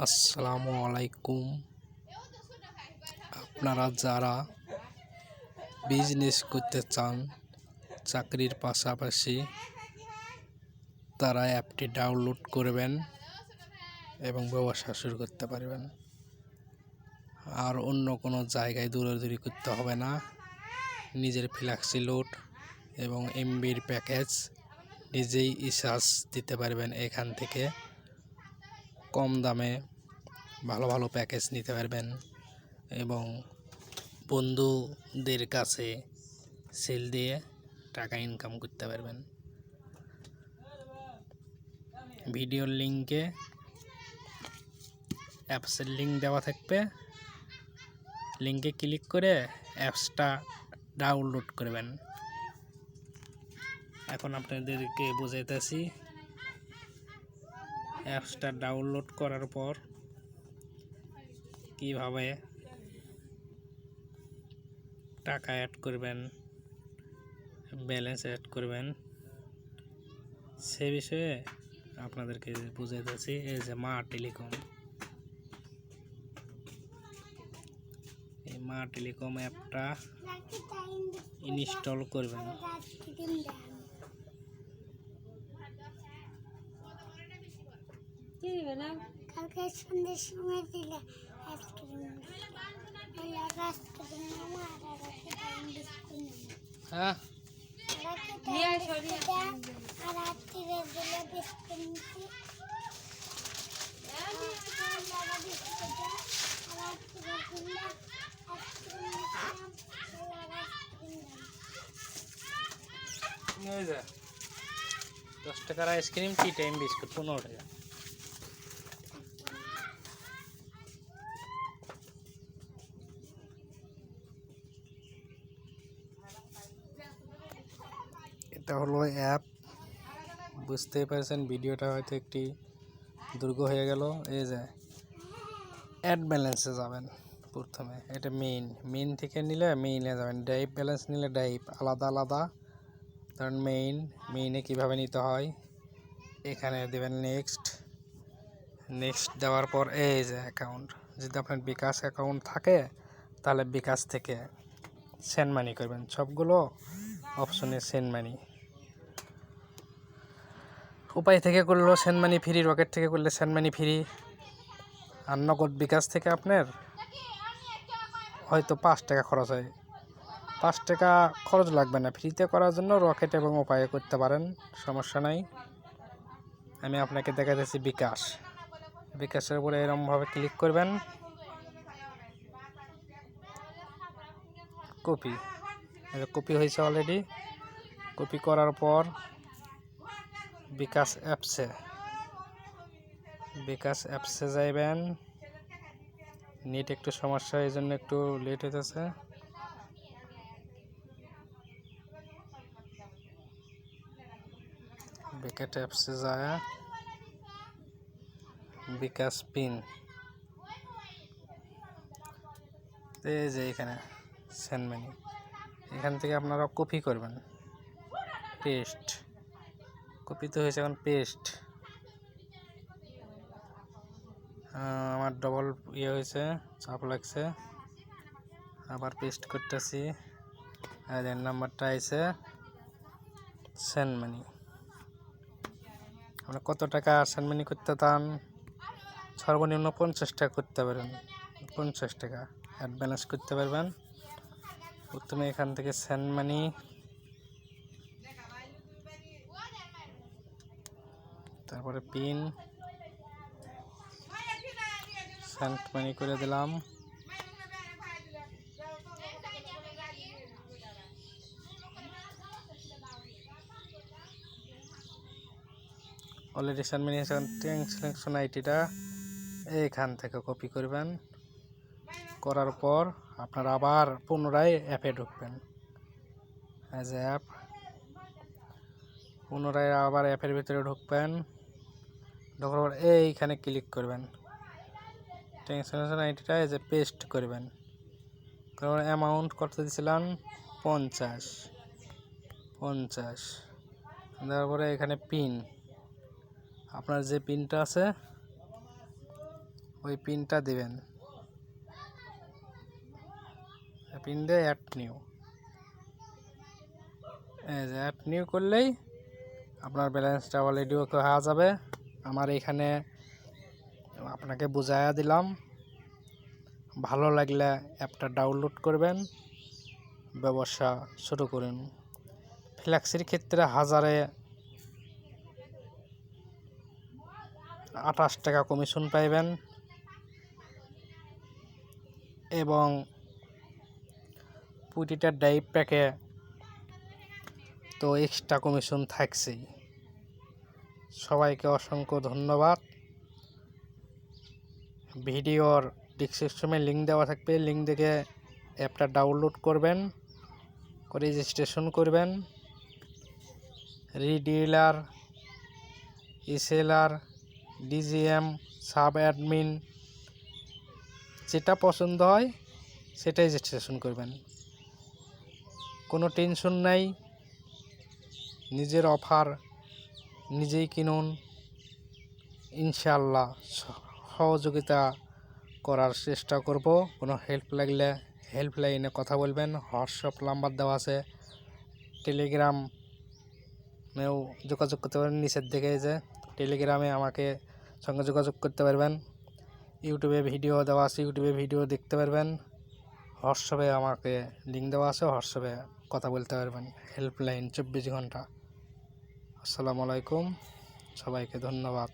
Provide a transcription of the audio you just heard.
আসসালামু আলাইকুম। আপনারা যারা বিজনেস করতে চান চাকরির পাশাপাশি, তারা অ্যাপটি ডাউনলোড করবেন এবং ব্যবসা শুরু করতে পারবেন। আর অন্য কোনো জায়গায় দৌড়াদৌড়ি করতে হবে না। নিজের ফ্ল্যাক্সি লোড এবং এমবির প্যাকেজ নিজেই রিচার্জ দিতে পারবেন। এখান থেকে কম দামে ভালো ভালো প্যাকেজ নিতে পারবেন এবং বন্ধুদের কাছে সেল দিয়ে টাকা ইনকাম করতে পারবেন। ভিডিওর লিঙ্কে অ্যাপসের লিঙ্ক দেওয়া থাকবে, লিঙ্কে ক্লিক করে অ্যাপসটা ডাউনলোড করবেন। এখন আপনাদেরকে বোঝাইতেছি। অ্যাপসটা ডাউনলোড করার পর কিভাবে টাকা অ্যাড করবেন, ব্যালেন্স অ্যাড করবেন, সে বিষয়ে আপনাদেরকে বুঝাইতেছি। এই যে মা টেলিকম, এই মা টেলিকম অ্যাপটা ইনস্টল করবেন। কালকে সন্ধ্যের সময় দিলে হ্যাঁ, ওই যে 10 টাকার আইসক্রিম, টি টাইম বিস্কুট 15 টাকা। এটা হলো অ্যাপ, বুঝতেই পারছেন। ভিডিওটা হয়তো একটি দীর্ঘ হয়ে গেল। এই যে অ্যাড ব্যালেন্সে যাবেন প্রথমে। এটা মেইন থেকে নিলে মেইনে যাবেন। ড্রাইভ ব্যালেন্স নিলে ড্রাইভ আলাদা আলাদা। কারণ মেইনে কীভাবে নিতে হয়, এখানে দেবেন নেক্সট দেওয়ার পর এই যে অ্যাকাউন্ট। যদি আপনার বিকাশ অ্যাকাউন্ট থাকে তাহলে বিকাশ থেকে সেন্ড মানি করবেন। সবগুলো অপশনে সেন্ড মানি। উপায় থেকে করলেও সেন্ড মানি ফ্রি, রকেট থেকে করলে সেন্ড মানি ফ্রি। আর নগদ বিকাশ থেকে আপনার হয়তো 5 টাকা খরচ হয়। 5 টাকা খরচ লাগবে না, ফ্রিতে করার জন্য রকেট এবং উপায়ে করতে পারেন, সমস্যা নাই। আমি আপনাকে দেখাতেছি বিকাশের উপরে এরকমভাবে ক্লিক করবেন। কপি হয়েছে অলরেডি। কপি করার পর বিকাশ অ্যাপসে যাইবেন। নেট একটু সমস্যা, এই জন্য একটু লেট হইতেছে। বিকাশ অ্যাপসে যায় বিকাশ পিন, এই যে এখানে সেন্ড মানি। এখান থেকে আপনারা কপি করবেন, কপি তো হয়েছে, এখন পেস্ট। আমার ডবল হয়েছে, চাপ লাগছে, আবার পেস্ট করতেছি। আর এর নাম্বারটা আছে সেন্ড মানি। আমরা কত টাকা সেন্ড মানি করতে চান? সর্বনিম্ন 50 টাকা করতে পারেন। 50 টাকা অ্যাড ব্যালেন্স করতে পারবেন। প্রথমে এখান থেকে সেন্ড মানি, তারপরে পিন, সেন্ড মানি করে দিলাম। অলরেডি সেন্ড মানি ট্রানজাকশন আইডিটা এইখান থেকে কপি করবেন। করার পর আপনারা আবার পুনরায় অ্যাপে ঢুকবেন। অ্যাজ অ্যাপ, পুনরায় আবার অ্যাপের ভিতরে ঢুকবেন। ঢোকার পর এইখানে ক্লিক করবেন। ট্রানজাকশন আইডিটা এই যে পেস্ট করবেন। কারণ অ্যামাউন্ট কত দিয়েছিলাম? 50। তারপরে এখানে পিন, আপনার যে পিনটা আছে ওই পিনটা দিবেন, পিন দিয়ে অ্যাড নিউ, এই যে অ্যাড নিউ করলেই আপনার ব্যালেন্সটা অলরেডি ওকে হয়ে যাবে। আমার এখানে আপনাকে বুঝাইয়া দিলাম, ভালো লাগলে অ্যাপটা ডাউনলোড করবেন, ব্যবসা শুরু করুন। ফ্ল্যাক্সির ক্ষেত্রে 1028 টাকা কমিশন পাইবেন এবং প্রতিটা ডাইভ প্যাকে তো এক্সট্রা কমিশন থাকছেই। সবাইকে অসংখ্য ধন্যবাদ। ভিডিওর ডিসক্রিপশনে লিঙ্ক দেওয়া থাকবে, লিঙ্ক থেকে অ্যাপটা ডাউনলোড করবেন, করে রেজিস্ট্রেশন করবেন। রিডিলার, ইসেলার, ডিজিএম, সাব অ্যাডমিন যেটা পছন্দ হয় সেটাই রেজিস্ট্রেশন করবেন। কোনো টেনশন নাই, নিজের অফার নিজেই কিনুন, ইনশাআল্লাহ সহযোগিতা করার চেষ্টা করব। কোনো হেল্প লাগলে হেল্পলাইনে কথা বলবেন, হোয়াটসঅ্যাপ নাম্বার দেওয়া আছে, টেলিগ্রামেও যোগাযোগ করতে পারেন, নিচের দিকে যে টেলিগ্রামে আমাকে সঙ্গে যোগাযোগ করতে পারবেন। ইউটিউবে ভিডিও দেওয়া আছে, ইউটিউবে ভিডিও দেখতে পারবেন। হোয়াটসঅ্যাপে আমাকে লিঙ্ক দেওয়া আছে, হোয়াটসঅ্যাপে কথা বলতে পারবেন, হেল্পলাইন 24 ঘন্টা। আসসালামু আলাইকুম, সবাইকে ধন্যবাদ।